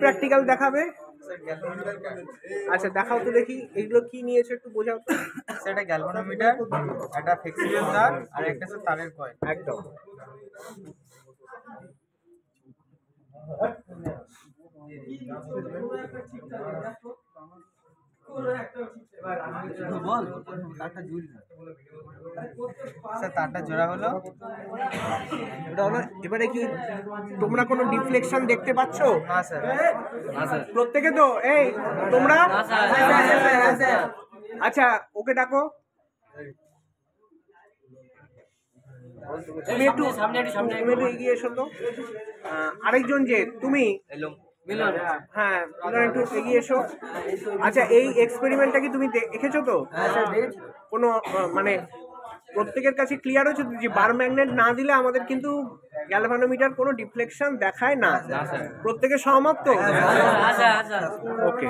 Practical দেখাবে? আচ্ছা দেখাও তো দেখি, এইগুলো কি নিয়েছো একটু বোঝাও তো। সেটা গ্যালভানোমিটার, একটা ফ্লেক্সিবল তার আর একটা হচ্ছে তারের কয়েল। একদম। তারটা জোড়া হলো। এবারে কি তোমরা কোনো ডিফ্লেকশন দেখতে পাচ্ছ? না স্যার। প্রত্যেকে তো এই তোমরা? আচ্ছা ওকে ডাকো। তুমি একটু এগিয়ে এসো তো। আরেকজন যে তুমি, হ্যাঁ একটু এগিয়ে এসো। আচ্ছা এই এক্সপেরিমেন্টটা কি তুমি দেখেছো তো? কোনো মানে প্রত্যেকের কাছে ক্লিয়ার হচ্ছে যে বার ম্যাগনেট না দিলে আমাদের কিন্তু গ্যালভানোমিটার কোনো ডিফ্লেকশন দেখায় না। প্রত্যেকে সহমত তো? ওকে।